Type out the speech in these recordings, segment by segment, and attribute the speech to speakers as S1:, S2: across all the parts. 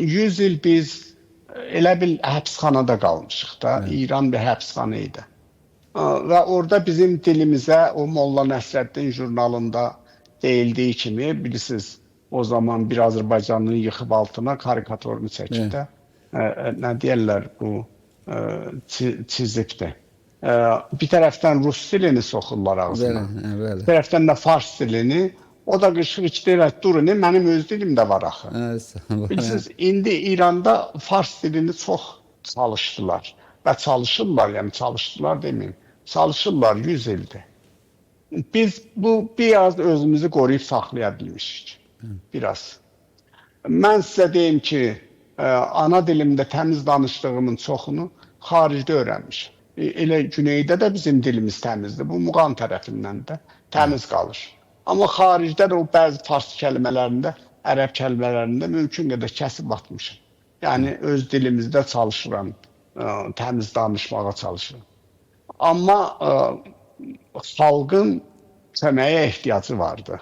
S1: 100 il biz elə bil həbsxanada qalmışıq da.
S2: Evet.
S1: İran bir həbsxana idi. Və orada bizim dilimizə o Molla Nəsrəddin jurnalında deyildiyi kimi, bilirsiniz, o zaman bir Azərbaycanlının yıxıb altına karikaturunu çəkib də, nə deyirlər bu, çizibdir. Bir tərəfdən rus dilini soxurlar ağzına, bir tərəfdən də fars dilini, o da qışqırıq deyirlər, durun, mənim öz dilim də var axı. Bilirsiniz, indi İranda fars dilini çox çalışdılar və çalışırlar, yəni çalışdılar deməyim, çalışırlar 100 ildir. Biz bu biraz özümüzü qoruyub saxlaya bilmişik, biraz. Mən sizə deyim ki, ana dilimdə təmiz danışdığımın çoxunu xaricdə öyrənmişim. Elə güneydə də bizim dilimiz təmizdir, bu Muğan tərəfindən də təmiz qalır. Amma xaricdə də o bəzi fars kəlmələrində, ərəb kəlmələrində mümkün qədər kəsib atmışım. Yəni öz dilimizdə çalışıram, təmiz danışmağa çalışıram. Amma xalqın köməyə ehtiyacı vardı.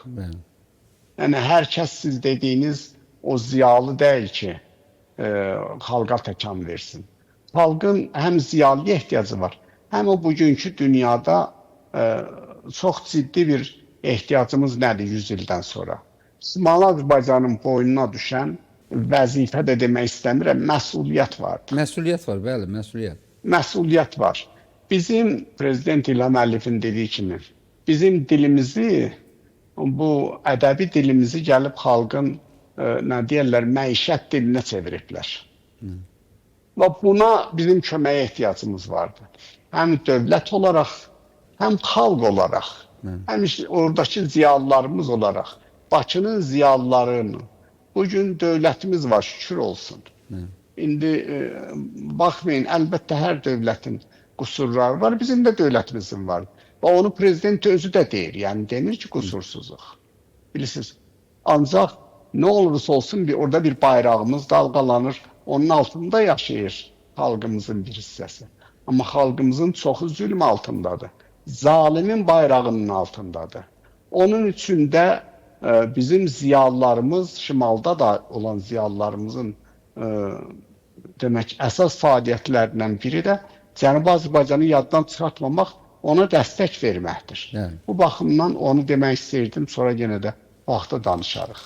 S1: Yəni hər kəs siz dediyiniz o ziyalı deyil ki, xalqa təkan versin. Xalqın həm ziyalıya ehtiyacı var, həm o bugünkü dünyada çox ciddi bir ehtiyacımız nədir 100 ildən sonra? Şimali Azərbaycanın boynuna düşən vəzifə də demək istəmirəm, məsuliyyət vardır.
S2: Məsuliyyət var, bəli, məsuliyyət.
S1: Məsuliyyət var. Bizim Prezident İlham Əliyevin dediyi kimi, bizim dilimizi, bu ədəbi dilimizi gəlib xalqın, nə deyirlər, məişət dilinə çeviriblər. Və buna bizim köməyə ehtiyacımız vardı. Həm dövlət olaraq, həm xalq olaraq, həm oradakı ziyalılarımız olaraq, Bakının ziyalılarını, bugün dövlətimiz var, şükür olsun. İndi baxmayın, əlbəttə hər dövlətin qusurları var, bizim də dövlətimizin var. Və onu prezident özü də deyir, yəni demir ki, qusursuzluq. Bilirsiniz, ancaq nə olursa olsun orada bir bayrağımız dalgalanır, onun altında yaşayır xalqımızın bir hissəsi. Amma xalqımızın çoxu zülm altındadır, zalimin bayrağının altındadır. Onun üçün də bizim ziyalılarımız, şimalda da olan ziyalılarımızın demək, əsas fəaliyyətlərindən biri də Cənubi Azərbaycanı yaddan çıxartmamaq, ona dəstək verməkdir. Bu baxımdan onu demək istəyirdim, sonra yenə də vaxtda danışarıq.